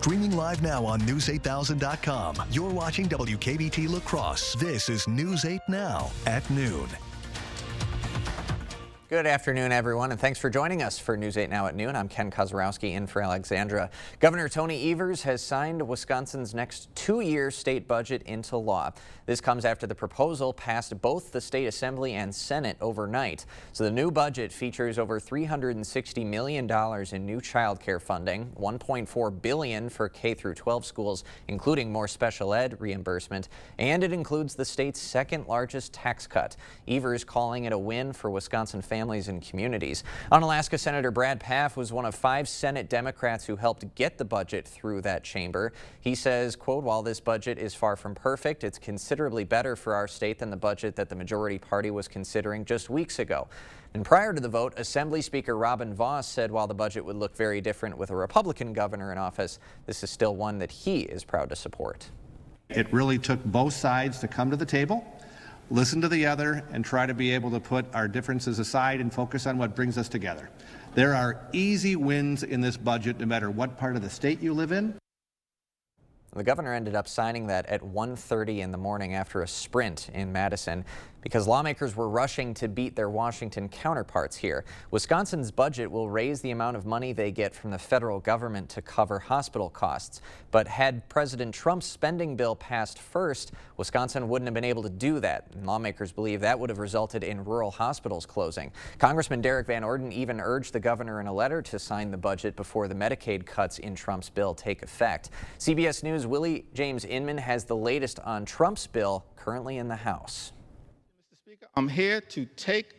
Streaming live now on News8000.com. You're watching WKBT La Crosse. This is News 8 Now at noon. Good afternoon, everyone, and thanks for joining us for News 8 Now at noon. I'm Ken Kozarowski in for Alexandra. Governor Tony Evers has signed Wisconsin's next two-year state budget into law. This comes after the proposal passed both the state assembly and Senate overnight. So the new budget features over $360 million in new child care funding, $1.4 billion for K-12 schools, including more special ed reimbursement, and it includes the state's second largest tax cut. Evers calling it a win for Wisconsin families and communities. Unalaska Senator Brad Pfaff was one of 5 Senate Democrats who helped get the budget through that chamber. He says, quote, while this budget is far from perfect, it's considerably better for our state than the budget that the majority party was considering just weeks ago. And prior to the vote, Assembly Speaker Robin Vos said while the budget would look very different with a Republican governor in office, this is still one that he is proud to support. It really took both sides to come to the table, listen to the other, and try to be able to put our differences aside and focus on what brings us together. There are easy wins in this budget no matter what part of the state you live in. The governor ended up signing that at 1:30 in the morning after a sprint in Madison because lawmakers were rushing to beat their Washington counterparts here. Wisconsin's budget will raise the amount of money they get from the federal government to cover hospital costs. But had President Trump's spending bill passed first, Wisconsin wouldn't have been able to do that. And lawmakers believe that would have resulted in rural hospitals closing. Congressman Derek Van Orden even urged the governor in a letter to sign the budget before the Medicaid cuts in Trump's bill take effect. CBS News' Willie James Inman has the latest on Trump's bill currently in the House. Mr. Speaker, I'm here to take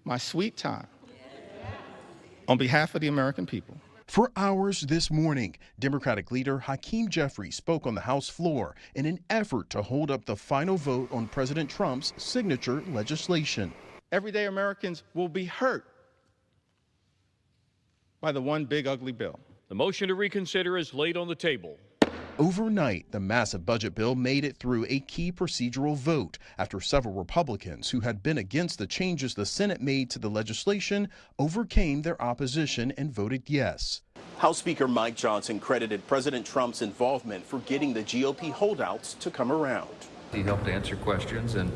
my sweet time on behalf of the American people. For hours this morning, Democratic leader Hakeem Jeffries spoke on the House floor in an effort to hold up the final vote on President Trump's signature legislation. Everyday Americans will be hurt by the one big ugly bill. The motion to reconsider is laid on the table. Overnight, the massive budget bill made it through a key procedural vote after several Republicans who had been against the changes the Senate made to the legislation overcame their opposition and voted yes. House Speaker Mike Johnson credited President Trump's involvement for getting the GOP holdouts to come around. He helped answer questions and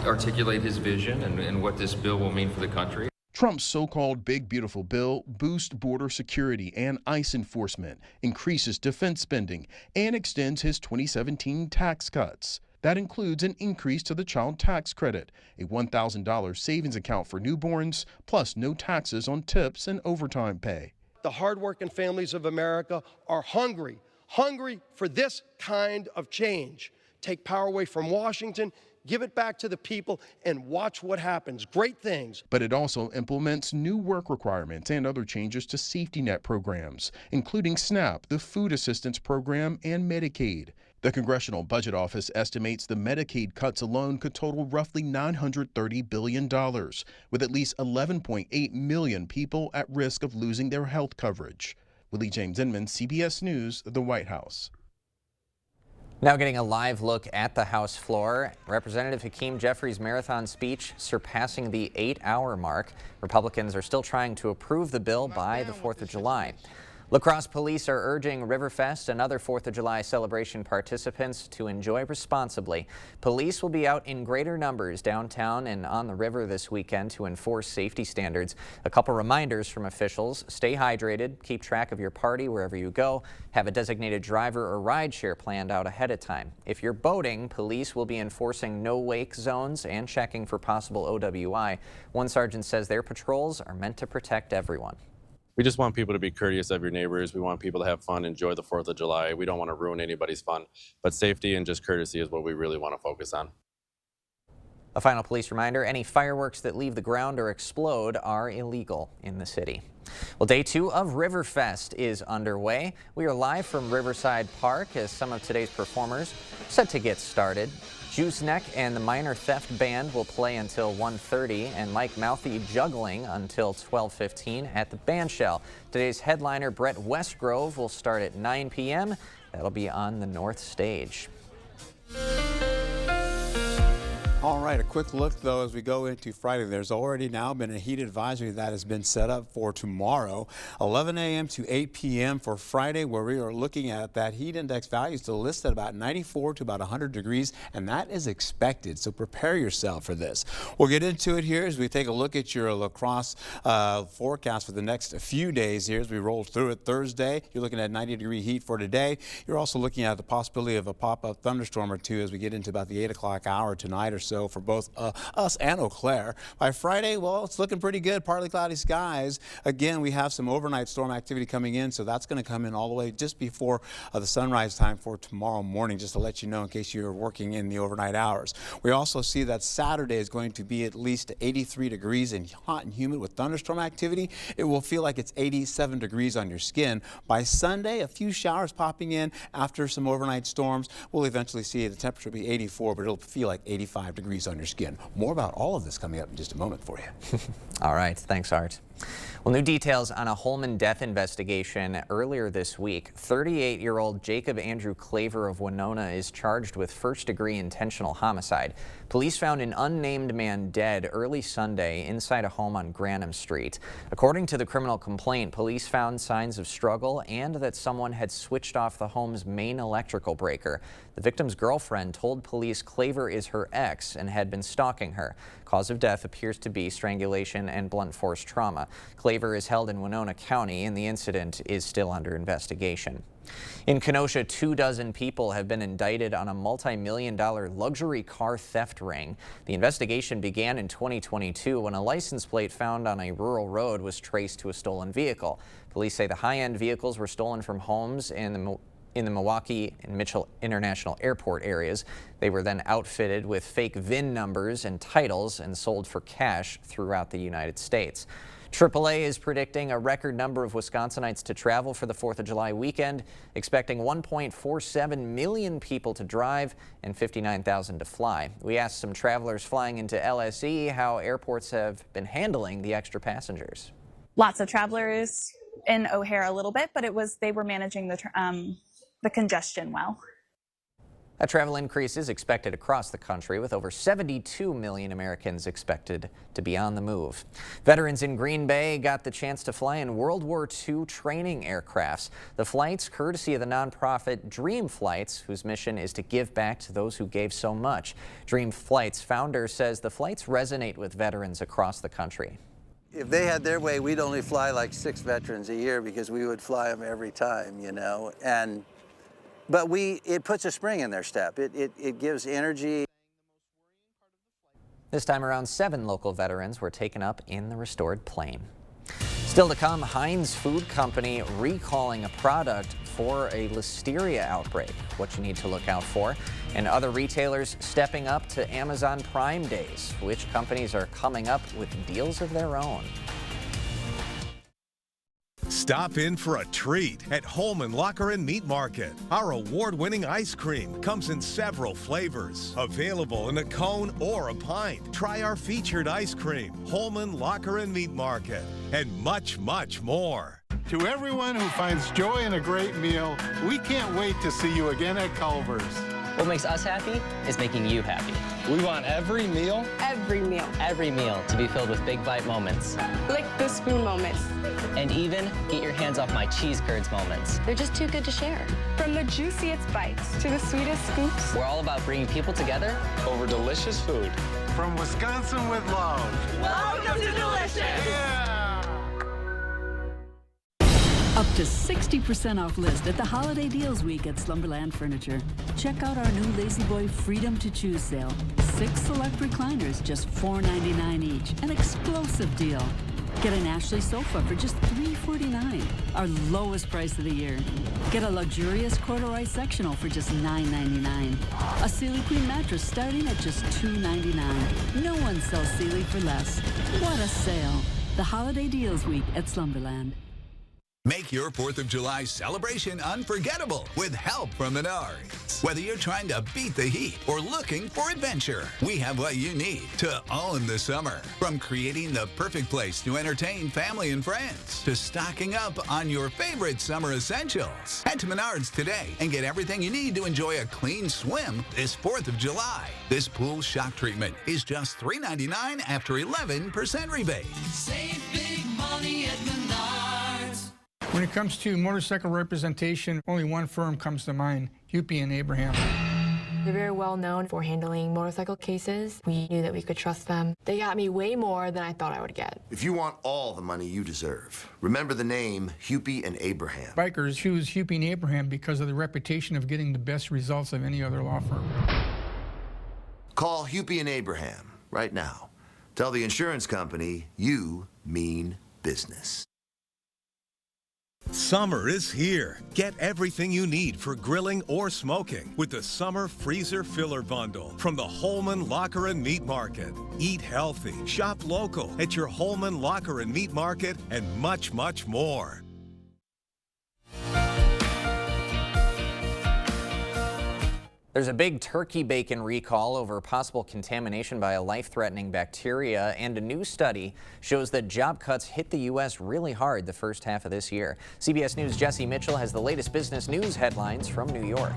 articulate his vision and what this bill will mean for the country. Trump's so-called Big Beautiful Bill boosts border security and ICE enforcement, increases defense spending, and extends his 2017 tax cuts. That includes an increase to the child tax credit, a $1,000 savings account for newborns, plus no taxes on tips and overtime pay. The hardworking families of America are hungry for this kind of change. Take power away from Washington, give it back to the people, and watch what happens. Great things. But it also implements new work requirements and other changes to safety net programs, including SNAP, the Food Assistance Program, and Medicaid. The Congressional Budget Office estimates the Medicaid cuts alone could total roughly $930 billion, with at least 11.8 million people at risk of losing their health coverage. Willie James Inman, CBS News, the White House. Now getting a live look at the House floor, Representative Hakeem Jeffries' marathon speech surpassing the 8-hour mark. Republicans are still trying to approve the bill by the 4th of July. La Crosse police are urging Riverfest and other 4th of July celebration participants to enjoy responsibly. Police will be out in greater numbers downtown and on the river this weekend to enforce safety standards. A couple reminders from officials: stay hydrated, keep track of your party wherever you go, have a designated driver or ride share planned out ahead of time. If you're boating, police will be enforcing no wake zones and checking for possible OWI. One sergeant says their patrols are meant to protect everyone. We just want people to be courteous of your neighbors. We want people to have fun, enjoy the 4th of July. We don't want to ruin anybody's fun, but safety and just courtesy is what we really want to focus on. A final police reminder, any fireworks that leave the ground or explode are illegal in the city. Well, day 2 of Riverfest is underway. We are live from Riverside Park as some of today's performers set to get started. Juice Neck and the Minor Theft Band will play until 1:30, and Mike Mouthy juggling until 12:15 at the Bandshell. Today's headliner, Brett Westgrove, will start at 9 p.m. That'll be on the north stage. All right, a quick look, though, as we go into Friday. There's already now been a heat advisory that has been set up for tomorrow, 11 a.m. to 8 p.m. for Friday, where we are looking at that heat index value still listed at about 94 to about 100 degrees, and that is expected. So prepare yourself for this. We'll get into it here as we take a look at your La Crosse forecast for the next few days here as we roll through it. Thursday, you're looking at 90-degree heat for today. You're also looking at the possibility of a pop-up thunderstorm or two as we get into about the 8 o'clock hour tonight or so for both us and Eau Claire. By Friday, well, it's looking pretty good. Partly cloudy skies. Again, we have some overnight storm activity coming in, so that's going to come in all the way just before the sunrise time for tomorrow morning, just to let you know in case you're working in the overnight hours. We also see that Saturday is going to be at least 83 degrees and hot and humid with thunderstorm activity. It will feel like it's 87 degrees on your skin. By Sunday, a few showers popping in after some overnight storms. We'll eventually see the temperature be 84, but it'll feel like 85 degrees on your skin. More about all of this coming up in just a moment for you. All right. Thanks, Art. Well, new details on a Holman death investigation earlier this week. 38-year-old Jacob Andrew Claver of Winona is charged with first-degree intentional homicide. Police found an unnamed man dead early Sunday inside a home on Granham Street. According to the criminal complaint, police found signs of struggle and that someone had switched off the home's main electrical breaker. The victim's girlfriend told police Claver is her ex and had been stalking her. Cause of death appears to be strangulation and blunt force trauma. Claver is held in Winona County, and the incident is still under investigation. In Kenosha, 24 people have been indicted on a multi-million-dollar luxury car theft ring. The investigation began in 2022 when a license plate found on a rural road was traced to a stolen vehicle. Police say the high-end vehicles were stolen from homes in the Milwaukee and Mitchell International Airport areas. They were then outfitted with fake VIN numbers and titles and sold for cash throughout the United States. AAA is predicting a record number of Wisconsinites to travel for the 4th of July weekend, expecting 1.47 million people to drive and 59,000 to fly. We asked some travelers flying into LSE how airports have been handling the extra passengers. Lots of travelers in O'Hare a little bit, but they were managing the congestion well. A travel increase is expected across the country, with over 72 million Americans expected to be on the move. Veterans in Green Bay got the chance to fly in World War II training aircrafts. The flights, courtesy of the nonprofit Dream Flights, whose mission is to give back to those who gave so much. Dream Flights founder says the flights resonate with veterans across the country. If they had their way, we'd only fly like 6 veterans a year because we would fly them every time, you know. But it puts a spring in their step. It gives energy. This time around, 7 local veterans were taken up in the restored plane. Still to come, Heinz Food Company recalling a product for a listeria outbreak, what you need to look out for, and other retailers stepping up to Amazon Prime Days. Which companies are coming up with deals of their own? Stop in for a treat at Holman Locker and Meat Market. Our award-winning ice cream comes in several flavors, available in a cone or a pint. Try our featured ice cream, Holman Locker and Meat Market, and much, much more. To everyone who finds joy in a great meal, we can't wait to see you again at Culver's. What makes us happy is making you happy. We want every meal to be filled with big bite moments. Lick the spoon moments. And even get your hands off my cheese curds moments. They're just too good to share. From the juiciest bites to the sweetest scoops. We're all about bringing people together over delicious food. From Wisconsin with love. Welcome to Delicious! Yeah! Up to 60% off list at the Holiday Deals Week at Slumberland Furniture. Check out our new Lazy Boy Freedom to Choose sale. 6 select recliners, just $4.99 each. An explosive deal. Get an Ashley sofa for just $3.49, our lowest price of the year. Get a luxurious corduroy sectional for just $9.99. A Sealy Queen mattress starting at just $2.99. No one sells Sealy for less. What a sale. The Holiday Deals Week at Slumberland. Make your 4th of July celebration unforgettable with help from Menards. Whether you're trying to beat the heat or looking for adventure, we have what you need to own the summer. From creating the perfect place to entertain family and friends, to stocking up on your favorite summer essentials. Head to Menards today and get everything you need to enjoy a clean swim this 4th of July. This pool shock treatment is just $3.99 after 11% rebate. Save big money at Menards. When it comes to motorcycle representation, only one firm comes to mind, Hupy and Abraham. They're very well known for handling motorcycle cases. We knew that we could trust them. They got me way more than I thought I would get. If you want all the money you deserve, remember the name Hupy and Abraham. Bikers choose Hupy and Abraham because of the reputation of getting the best results of any other law firm. Call Hupy and Abraham right now. Tell the insurance company you mean business. Summer is here. Get everything you need for grilling or smoking with the Summer Freezer Filler Bundle from the Holman Locker and Meat Market. Eat healthy, shop local at your Holman Locker and Meat Market, and much, much more. There's a big turkey bacon recall over possible contamination by a life-threatening bacteria, and a new study shows that job cuts hit the U.S. really hard the first half of this year. CBS News' Jesse Mitchell has the latest business news headlines from New York.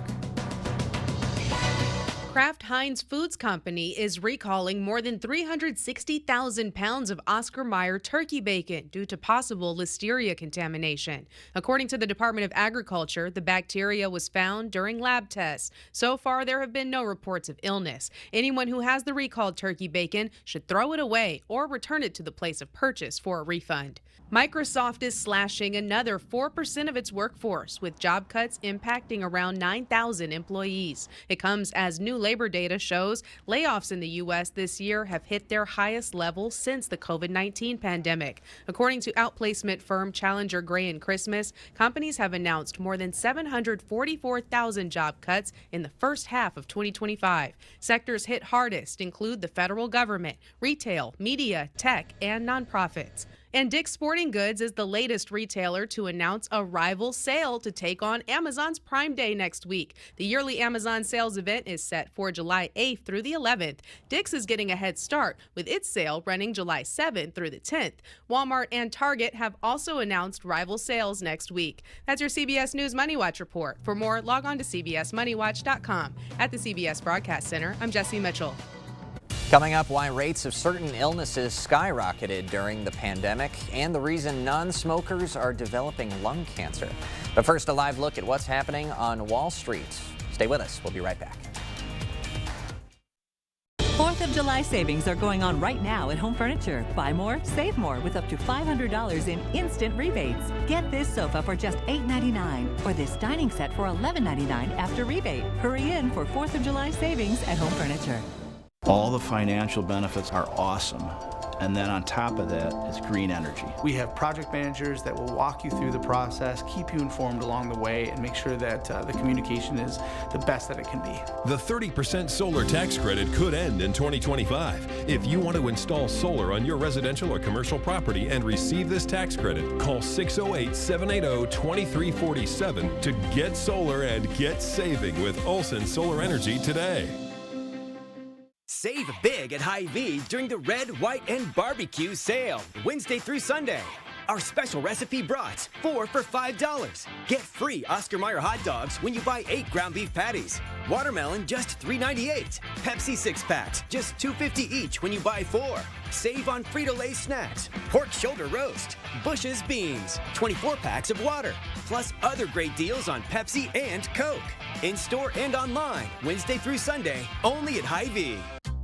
Kraft Heinz Foods Company is recalling more than 360,000 pounds of Oscar Mayer turkey bacon due to possible listeria contamination. According to the Department of Agriculture, the bacteria was found during lab tests. So far, there have been no reports of illness. Anyone who has the recalled turkey bacon should throw it away or return it to the place of purchase for a refund. Microsoft is slashing another 4% of its workforce, with job cuts impacting around 9,000 employees. It comes as new labor data shows layoffs in the U.S. this year have hit their highest level since the COVID-19 pandemic. According to outplacement firm Challenger Gray and Christmas, companies have announced more than 744,000 job cuts in the first half of 2025. Sectors hit hardest include the federal government, retail, media, tech, and nonprofits. And Dick's Sporting Goods is the latest retailer to announce a rival sale to take on Amazon's Prime Day next week. The yearly Amazon sales event is set for July 8th through the 11th. Dick's is getting a head start with its sale running July 7th through the 10th. Walmart and Target have also announced rival sales next week. That's your CBS News Money Watch report. For more, log on to cbsmoneywatch.com. At the CBS Broadcast Center, I'm Jesse Mitchell. Coming up, why rates of certain illnesses skyrocketed during the pandemic and the reason non-smokers are developing lung cancer. But first, a live look at what's happening on Wall Street. Stay with us. We'll be right back. 4th of July savings are going on right now at Home Furniture. Buy more, save more with up to $500 in instant rebates. Get this sofa for just $8.99 or this dining set for $11.99 after rebate. Hurry in for 4th of July savings at Home Furniture. All the financial benefits are awesome. And then on top of that is green energy. We have project managers that will walk you through the process, keep you informed along the way, and make sure that the communication is the best that it can be. The 30% solar tax credit could end in 2025. If you want to install solar on your residential or commercial property and receive this tax credit, call 608-780-2347 to get solar and get saving with Olson Solar Energy today. Save big at Hy-Vee during the Red, White, and Barbecue sale, Wednesday through Sunday. Our special recipe brats, 4 for $5. Get free Oscar Mayer hot dogs when you buy 8 ground beef patties. Watermelon, just $3.98. Pepsi 6-packs, just $2.50 each when you buy 4. Save on Frito-Lay snacks. Pork shoulder roast. Bush's beans. 24 packs of water. Plus other great deals on Pepsi and Coke. In-store and online, Wednesday through Sunday, only at Hy-Vee.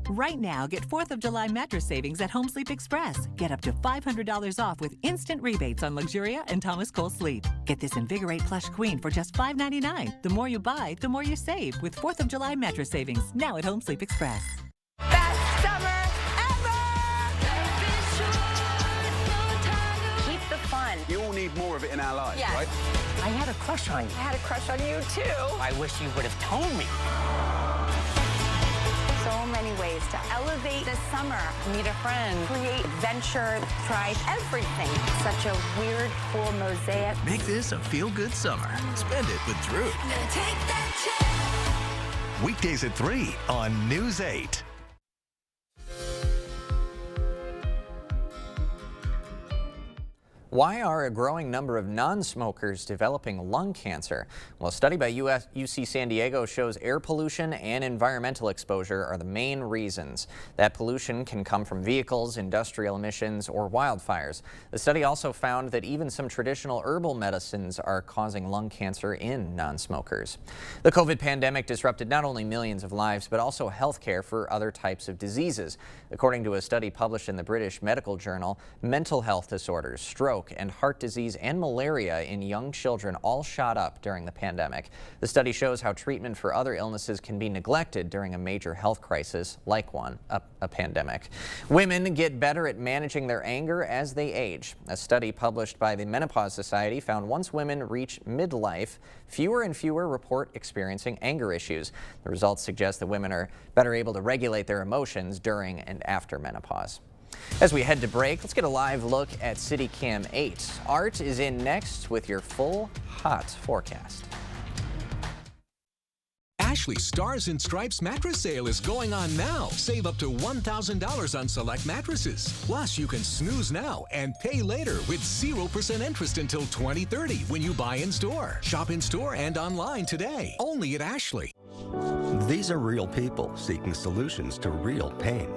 Right now, get 4th of July mattress savings at Home Sleep Express. Get up to $500 off with instant rebates on Luxuria and Thomas Cole Sleep. Get this Invigorate Plush Queen for just $5.99. The more you buy, the more you save with 4th of July mattress savings now at Home Sleep Express. Best summer ever! Keep the fun. You all need more of it in our lives, right? I had a crush on you. I had a crush on you, too. I wish you would have told me. So so many ways to elevate the summer. Meet a friend, create adventure, try everything. Such a weird, cool mosaic. Make this a feel-good summer. Spend it with Drew. Weekdays at 3 on News 8. Why are a growing number of non-smokers developing lung cancer? Well, a study by UC San Diego shows air pollution and environmental exposure are the main reasons. That pollution can come from vehicles, industrial emissions, or wildfires. The study also found that even some traditional herbal medicines are causing lung cancer in non-smokers. The COVID pandemic disrupted not only millions of lives, but also health care for other types of diseases. According to a study published in the British Medical Journal, mental health disorders, stroke, and heart disease and malaria in young children all shot up during the pandemic. The study shows how treatment for other illnesses can be neglected during a major health crisis like a pandemic. Women get better at managing their anger as they age. A study published by the Menopause Society found once women reach midlife, fewer and fewer report experiencing anger issues. The results suggest that women are better able to regulate their emotions during and after menopause. As we head to break, let's get a live look at City Cam 8. Art is in next with your full hot forecast. Ashley Stars and Stripes mattress sale is going on now. Save up to $1,000 on select mattresses. Plus, you can snooze now and pay later with 0% interest until 2030 when you buy in store. Shop in store and online today. Only at Ashley. These are real people seeking solutions to real pain.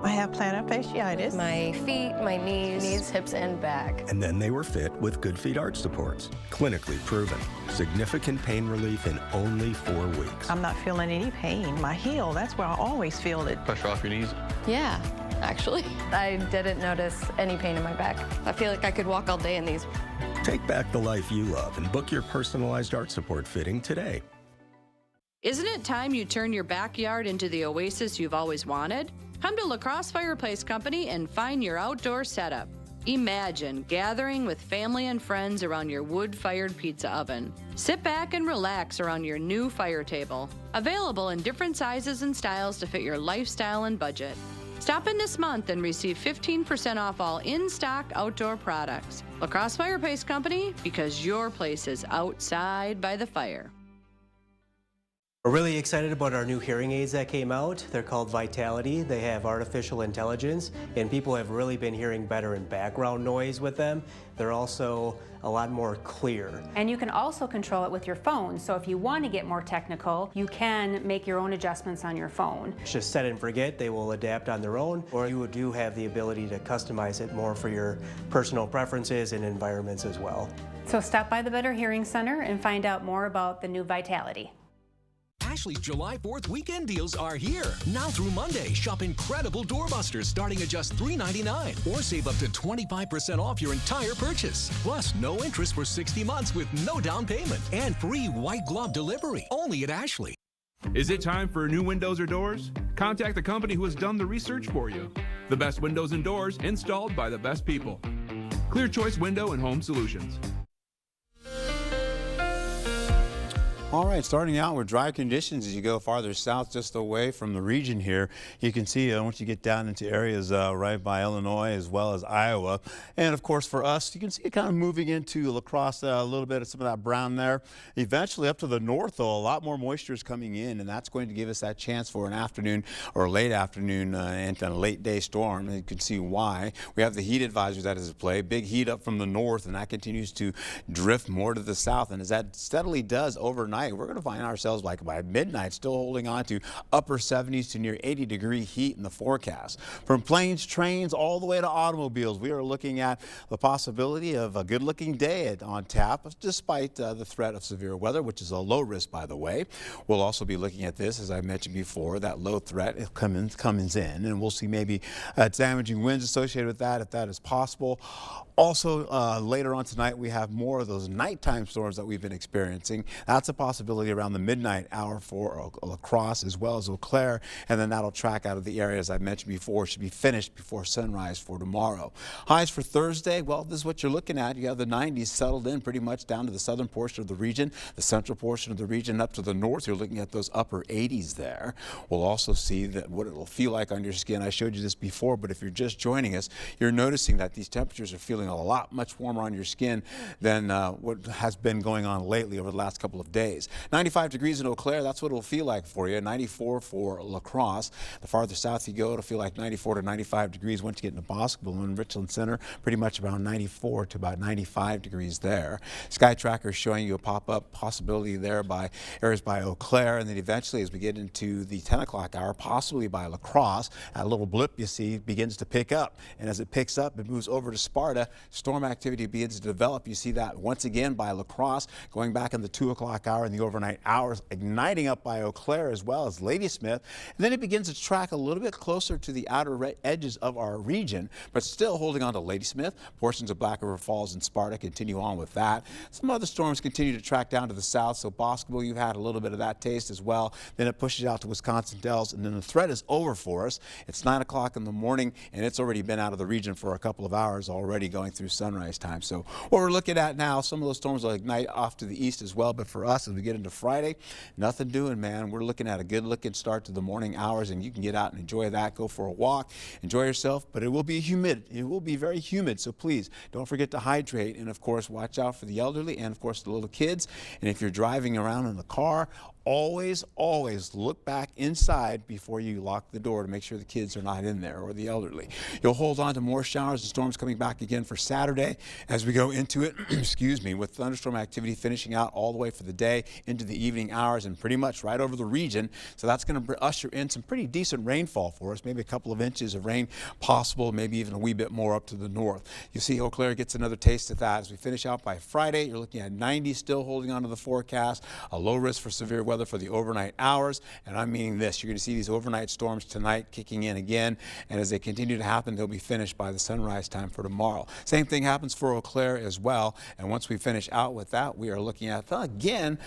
I have plantar fasciitis. My feet, my knees, hips, and back. And then they were fit with Good Feet arch supports. Clinically proven. Significant pain relief in only 4 weeks. I'm not feeling any pain. My heel, that's where I always feel it. Pressure off your knees? Yeah, actually. I didn't notice any pain in my back. I feel like I could walk all day in these. Take back the life you love and book your personalized arch support fitting today. Isn't it time you turn your backyard into the oasis you've always wanted? Come to La Crosse Fireplace Company and find your outdoor setup. Imagine gathering with family and friends around your wood-fired pizza oven. Sit back and relax around your new fire table. Available in different sizes and styles to fit your lifestyle and budget. Stop in this month and receive 15% off all in-stock outdoor products. La Crosse Fireplace Company, because your place is outside by the fire. We're really excited about our new hearing aids that came out. They're called Vitality. They have artificial intelligence, and people have really been hearing better in background noise with them. They're also a lot more clear. And you can also control it with your phone. So if you want to get more technical, you can make your own adjustments on your phone. Just set and forget, they will adapt on their own, or you do have the ability to customize it more for your personal preferences and environments as well. So stop by the Better Hearing Center and find out more about the new Vitality. Ashley's July 4th weekend deals are here. Now through Monday, shop incredible doorbusters starting at just $3.99 or save up to 25% off your entire purchase. Plus, no interest for 60 months with no down payment and free white glove delivery only at Ashley. Is it time for new windows or doors? Contact the company who has done the research for you. The best windows and doors installed by the best people. Clear Choice Window and Home Solutions. All right, starting out with dry conditions as you go farther south, just away from the region here. You can see once you get down into areas right by Illinois as well as Iowa. And of course for us, you can see it kind of moving into La Crosse, a little bit of some of that brown there. Eventually up to the north, though, a lot more moisture is coming in, and that's going to give us that chance for an afternoon or late afternoon and a late day storm. And you can see why. We have the heat advisory that is at play. Big heat up from the north, and that continues to drift more to the south. And as that steadily does overnight, we're going to find ourselves like by midnight still holding on to upper 70s to near 80-degree heat in the forecast. From planes, trains, all the way to automobiles, we are looking at the possibility of a good-looking day on tap, despite the threat of severe weather, which is a low risk, by the way. We'll also be looking at this, as I mentioned before, that low threat comes in, and we'll see maybe damaging winds associated with that, if that is possible. Also, later on tonight, we have more of those nighttime storms that we've been experiencing. That's a possibility possibility around the midnight hour for La Crosse as well as Eau Claire, and then that'll track out of the areas I mentioned before. Should be finished before sunrise for tomorrow. Highs for Thursday, well, this is what you're looking at. You have the 90s settled in pretty much down to the southern portion of the region, the central portion of the region up to the north. You're looking at those upper 80s there. We'll also see that what it'll feel like on your skin. I showed you this before, but if you're just joining us, you're noticing that these temperatures are feeling a lot much warmer on your skin than what has been going on lately over the last couple of days. 95 degrees in Eau Claire, that's what it'll feel like for you. 94 for La Crosse. The farther south you go, it'll feel like 94 to 95 degrees once you get into Boscobel. And Richland Center, pretty much around 94 to about 95 degrees there. Sky Tracker is showing you a pop-up possibility there by areas by Eau Claire, and then eventually as we get into the 10 o'clock hour, possibly by La Crosse, that little blip you see begins to pick up. And as it picks up, it moves over to Sparta. Storm activity begins to develop. You see that once again by La Crosse, going back in the 2 o'clock hour in the overnight hours, igniting up by Eau Claire as well as Ladysmith. And then it begins to track a little bit closer to the outer edges of our region, but still holding on to Ladysmith. Portions of Black River Falls and Sparta continue on with that. Some other storms continue to track down to the south, so Boscobel, you've had a little bit of that taste as well. Then it pushes out to Wisconsin Dells, and then the threat is over for us. It's 9 o'clock in the morning, and it's already been out of the region for a couple of hours already going through sunrise time. So what we're looking at now, some of those storms will ignite off to the east as well, but for us, as we get into Friday, nothing doing, man. We're looking at a good looking start to the morning hours, and you can get out and enjoy that. Go for a walk, enjoy yourself, but it will be humid. It will be very humid, so please don't forget to hydrate, and of course, watch out for the elderly and of course the little kids. And if you're driving around in the car, always look back inside before you lock the door to make sure the kids are not in there or the elderly. You'll hold on to more showers and storms coming back again for Saturday as we go into it, excuse me, with thunderstorm activity finishing out all the way for the day into the evening hours and pretty much right over the region. So that's going to usher in some pretty decent rainfall for us, maybe a couple of inches of rain possible, maybe even a wee bit more up to the north. You see Eau Claire gets another taste of that as we finish out by Friday. You're looking at 90 still holding on to the forecast, a low risk for severe weather for the overnight hours, and I'm meaning this. You're going to see these overnight storms tonight kicking in again, and as they continue to happen, they'll be finished by the sunrise time for tomorrow. Same thing happens for Eau Claire as well, and once we finish out with that, we are looking at, again,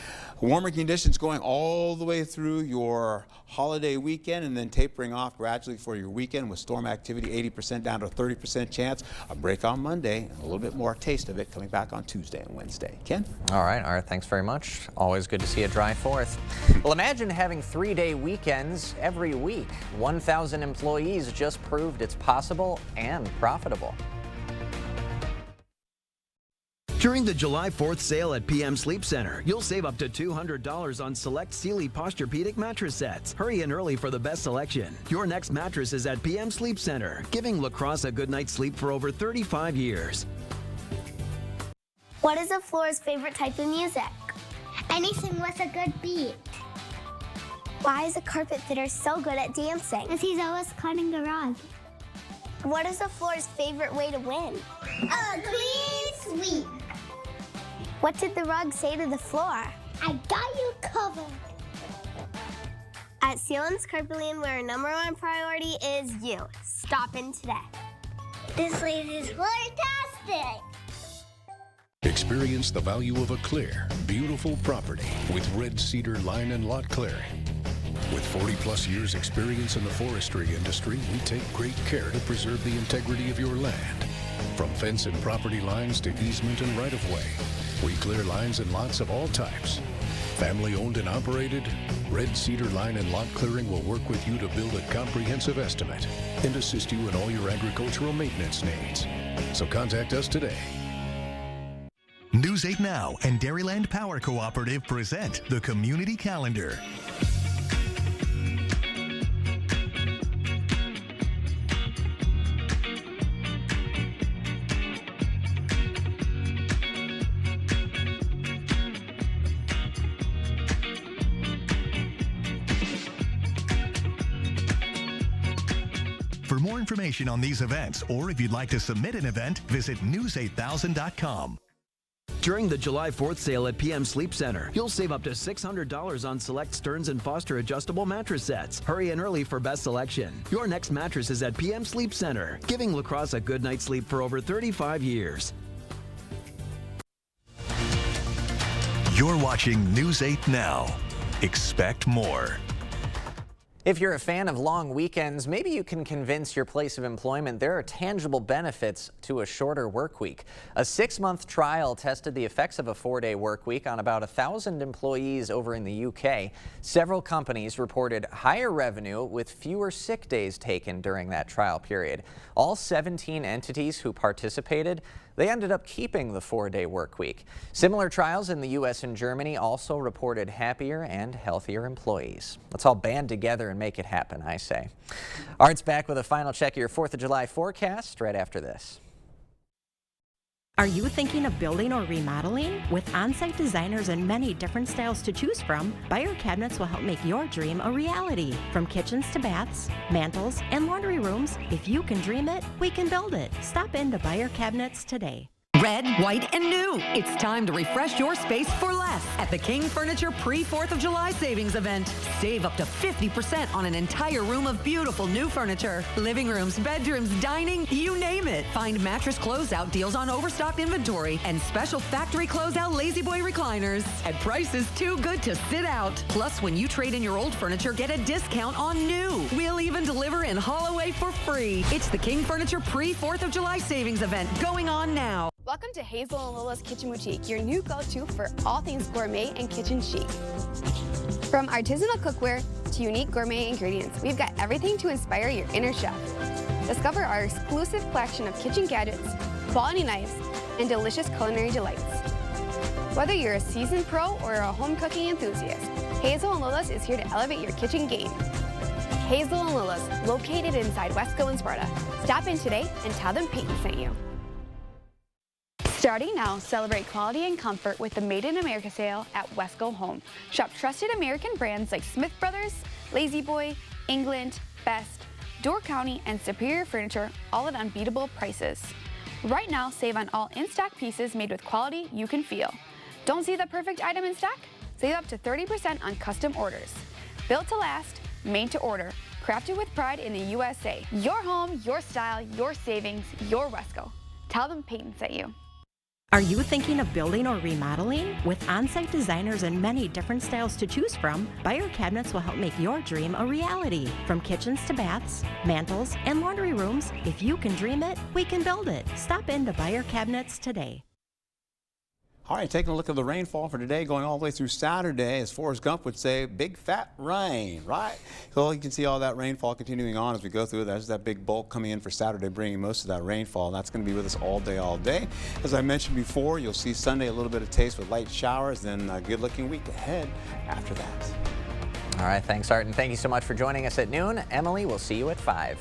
warmer conditions going all the way through your holiday weekend and then tapering off gradually for your weekend with storm activity 80% down to a 30% chance. A break on Monday and a little bit more taste of it coming back on Tuesday and Wednesday. Ken? All right, thanks very much. Always good to see a dry 4th. Well, imagine having 3-day weekends every week. 1,000 employees just proved it's possible and profitable. During the July 4th sale at PM Sleep Center, you'll save up to $200 on select Sealy Posturepedic mattress sets. Hurry in early for the best selection. Your next mattress is at PM Sleep Center, giving La Crosse a good night's sleep for over 35 years. What is a floor's favorite type of music? Anything with a good beat. Why is a carpet fitter so good at dancing? Because he's always cleaning the rug. What is a floor's favorite way to win? A clean sweep. What did the rug say to the floor? I got you covered. At Sealands Carpeting, where our #1 priority is you. Stop in today. This place is fantastic. Experience the value of a clear, beautiful property with Red Cedar Line and Lot Clearing. With 40-plus years experience in the forestry industry, we take great care to preserve the integrity of your land. From fence and property lines to easement and right-of-way, we clear lines and lots of all types. Family owned and operated, Red Cedar Line and Lot Clearing will work with you to build a comprehensive estimate and assist you in all your agricultural maintenance needs. So contact us today. News 8 Now and Dairyland Power Cooperative present the Community Calendar. For more information on these events, or if you'd like to submit an event, visit news8000.com. During the July 4th sale at PM Sleep Center, you'll save up to $600 on select Stearns & Foster adjustable mattress sets. Hurry in early for best selection. Your next mattress is at PM Sleep Center, giving La Crosse a good night's sleep for over 35 years. You're watching News 8 Now. Expect more. If you're a fan of long weekends, maybe you can convince your place of employment there are tangible benefits to a shorter work week. A 6-month trial tested the effects of a 4-day work week on about 1,000 employees over in the UK. Several companies reported higher revenue with fewer sick days taken during that trial period. All 17 entities who participated, they ended up keeping the 4-day work week. Similar trials in the U.S. and Germany also reported happier and healthier employees. Let's all band together and make it happen, I say. Art's back with a final check of your 4th of July forecast right after this. Are you thinking of building or remodeling? With on-site designers and many different styles to choose from, Beyer Cabinets will help make your dream a reality. From kitchens to baths, mantles, and laundry rooms, if you can dream it, we can build it. Stop into Beyer Cabinets today. Red, white, and new. It's time to refresh your space for less at the King Furniture Pre-4th of July Savings Event. Save up to 50% on an entire room of beautiful new furniture. Living rooms, bedrooms, dining, you name it. Find mattress closeout deals on overstocked inventory and special factory closeout Lazy Boy recliners at prices too good to sit out. Plus, when you trade in your old furniture, get a discount on new. We'll even deliver and haul away for free. It's the King Furniture Pre-4th of July Savings Event going on now. Welcome to Hazel and Lola's Kitchen Boutique, your new go-to for all things gourmet and kitchen chic. From artisanal cookware to unique gourmet ingredients, we've got everything to inspire your inner chef. Discover our exclusive collection of kitchen gadgets, quality knives, and delicious culinary delights. Whether you're a seasoned pro or a home cooking enthusiast, Hazel and Lola's is here to elevate your kitchen game. Hazel and Lola's, located inside Wesco and Sparta. Stop in today and tell them Peyton sent you. Starting now, celebrate quality and comfort with the Made in America sale at Wesco Home. Shop trusted American brands like Smith Brothers, Lazy Boy, England, Best, Door County, and Superior Furniture, all at unbeatable prices. Right now, save on all in-stock pieces made with quality you can feel. Don't see the perfect item in stock? Save up to 30% on custom orders. Built to last, made to order, crafted with pride in the USA. Your home, your style, your savings, your Wesco. Tell them Peyton sent you. Are you thinking of building or remodeling? With on-site designers and many different styles to choose from, Beyer Cabinets will help make your dream a reality. From kitchens to baths, mantles, and laundry rooms, if you can dream it, we can build it. Stop into Beyer Cabinets today. All right, taking a look at the rainfall for today, going all the way through Saturday. As Forrest Gump would say, big fat rain, right? So you can see all that rainfall continuing on as we go through. There's that big bulk coming in for Saturday, bringing most of that rainfall. That's going to be with us all day. As I mentioned before, you'll see Sunday a little bit of taste with light showers, then a good-looking week ahead after that. All right, thanks, Art, and thank you so much for joining us at noon. Emily, we'll see you at 5.